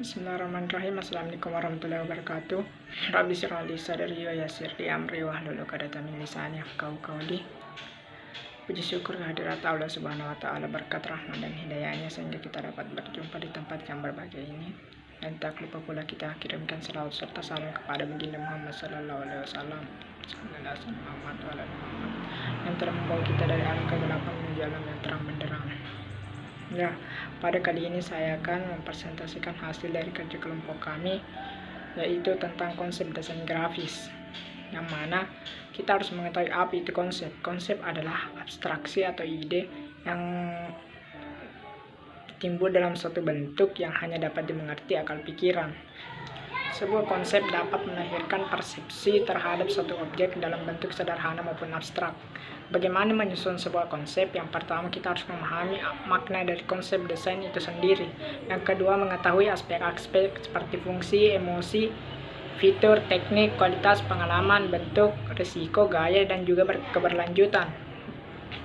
Bismillahirrahmanirrahim. Assalamualaikum warahmatullahi wabarakatuh. Rabbi syrah li sadri wa yassir li amri wahlul 'uqdatam min lisani yafqahu qawli. Puji syukur kehadirat Allah Subhanahu wa taala, berkat rahmat dan hidayahnya sehingga kita dapat berjumpa di tempat yang berbahagia ini. Dan tak lupa pula kita kirimkan salawat serta salam kepada baginda Muhammad sallallahu alaihi wasallam yang telah membawa kita dari alam kegelapan menuju alam yang terang benderang. Ya, pada kali ini saya akan mempresentasikan hasil dari kerja kelompok kami, yaitu tentang konsep desain grafis, yang mana kita harus mengetahui apa itu konsep. Konsep adalah abstraksi atau ide yang timbul dalam suatu bentuk yang hanya dapat dimengerti akal pikiran. Sebuah konsep dapat melahirkan persepsi terhadap suatu objek dalam bentuk sederhana maupun abstrak. Bagaimana menyusun sebuah konsep? Yang pertama, kita harus memahami makna dari konsep desain itu sendiri. Yang kedua, mengetahui aspek-aspek seperti fungsi, emosi, fitur, teknik, kualitas, pengalaman, bentuk, risiko, gaya, dan juga keberlanjutan.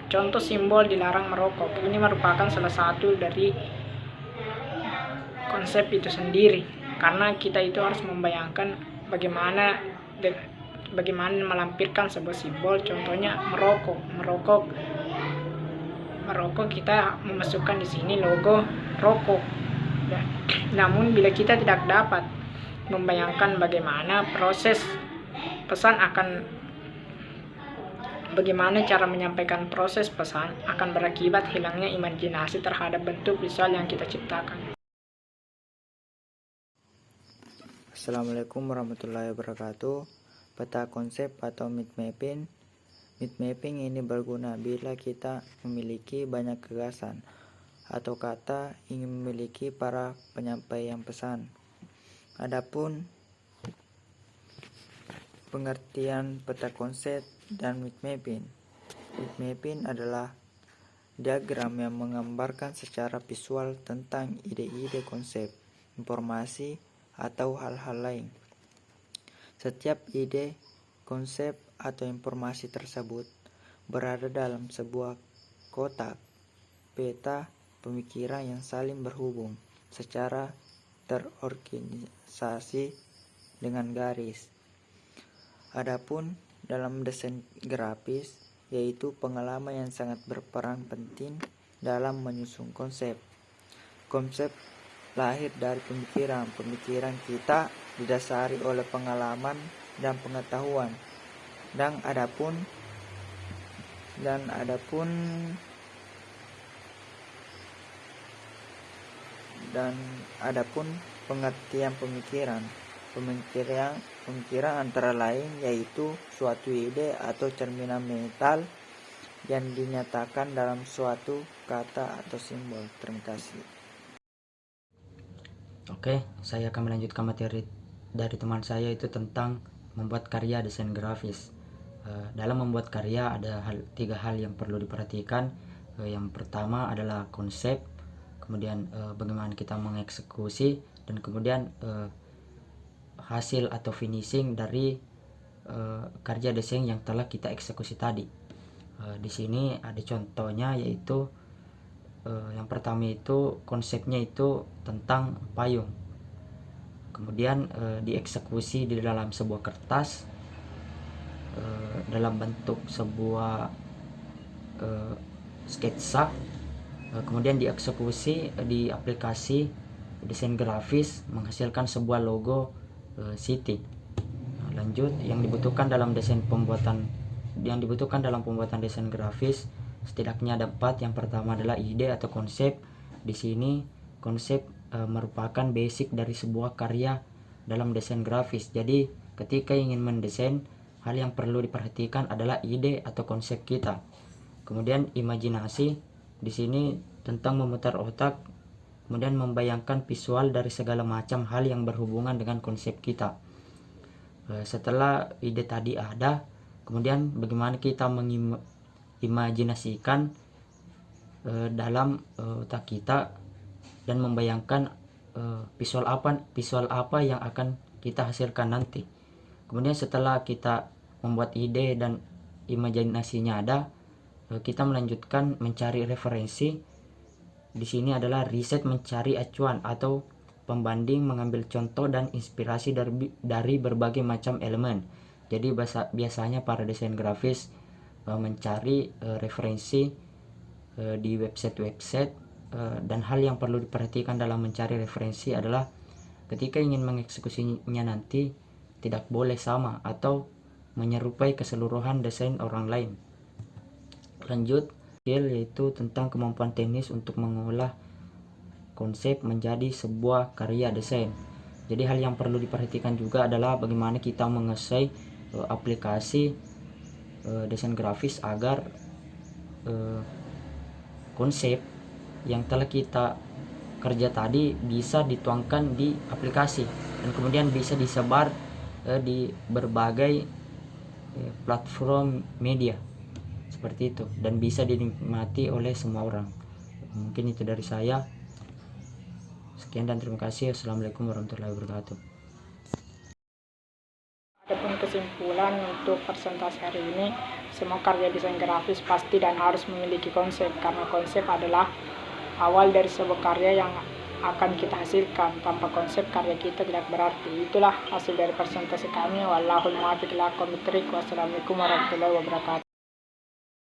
Contoh simbol dilarang merokok. Ini merupakan salah satu dari konsep itu sendiri, karena kita itu harus membayangkan bagaimana melampirkan sebuah simbol. Contohnya merokok kita memasukkan di sini logo rokok. Namun bila kita tidak dapat membayangkan bagaimana proses pesan bagaimana cara menyampaikan proses pesan, akan berakibat hilangnya imajinasi terhadap bentuk visual yang kita ciptakan. Assalamualaikum warahmatullahi wabarakatuh. Peta konsep atau mind mapping. Mind mapping ini berguna bila kita memiliki banyak gagasan atau kata ingin memiliki para penyampaian pesan. Adapun pengertian peta konsep dan mind mapping. Mind mapping adalah diagram yang menggambarkan secara visual tentang ide-ide, konsep, informasi, atau hal-hal lain. Setiap ide, konsep, atau informasi tersebut berada dalam sebuah kotak peta pemikiran yang saling berhubung secara terorganisasi dengan garis. Adapun dalam desain grafis, yaitu pengalaman yang sangat berperan penting dalam menyusun konsep. Konsep lahir dari pemikiran kita didasari oleh pengalaman dan pengetahuan. Dan adapun pengertian pemikiran antara lain yaitu suatu ide atau cerminan mental yang dinyatakan dalam suatu kata atau simbol. Terima kasih. Oke, saya akan melanjutkan materi dari teman saya, itu tentang membuat karya desain grafis. Dalam membuat karya ada tiga hal yang perlu diperhatikan. Yang pertama adalah konsep, kemudian bagaimana kita mengeksekusi, dan kemudian hasil atau finishing dari karya desain yang telah kita eksekusi tadi. Di sini ada contohnya, yaitu yang pertama itu konsepnya itu tentang payung, kemudian dieksekusi di dalam sebuah kertas dalam bentuk sebuah sketsa, kemudian dieksekusi di aplikasi desain grafis menghasilkan sebuah logo City. Lanjut, yang dibutuhkan dalam pembuatan desain grafis setidaknya ada 4. Yang pertama adalah ide atau konsep. Di sini konsep merupakan basic dari sebuah karya dalam desain grafis. Jadi ketika ingin mendesain, hal yang perlu diperhatikan adalah ide atau konsep kita. Kemudian imajinasi, di sini tentang memutar otak, kemudian membayangkan visual dari segala macam hal yang berhubungan dengan konsep kita. Setelah ide tadi ada, kemudian bagaimana kita imajinasikan dalam otak kita dan membayangkan visual apa yang akan kita hasilkan nanti. Kemudian setelah kita membuat ide dan imajinasinya ada, kita melanjutkan mencari referensi. Di sini adalah riset, mencari acuan atau pembanding mengambil contoh dan inspirasi dari berbagai macam elemen. Jadi biasanya para desain grafis mencari referensi di website-website, dan hal yang perlu diperhatikan dalam mencari referensi adalah ketika ingin mengeksekusinya nanti tidak boleh sama atau menyerupai keseluruhan desain orang lain. Lanjut, skill yaitu tentang kemampuan teknis untuk mengolah konsep menjadi sebuah karya desain. Jadi hal yang perlu diperhatikan juga adalah bagaimana kita mengesai aplikasi desain grafis agar konsep yang telah kita kerja tadi bisa dituangkan di aplikasi dan kemudian bisa disebar di berbagai platform media seperti itu dan bisa dinikmati oleh semua orang. Mungkin itu dari saya. Sekian dan terima kasih. Assalamualaikum warahmatullahi wabarakatuh. Adapun kesimpulan untuk presentasi hari ini, semua karya desain grafis pasti dan harus memiliki konsep, karena konsep adalah awal dari sebuah karya yang akan kita hasilkan. Tanpa konsep, karya kita tidak berarti. Itulah hasil dari presentasi kami. Wallahul muwaffiq ila aqwamit thoriq. Wassalamualaikum warahmatullahi wabarakatuh.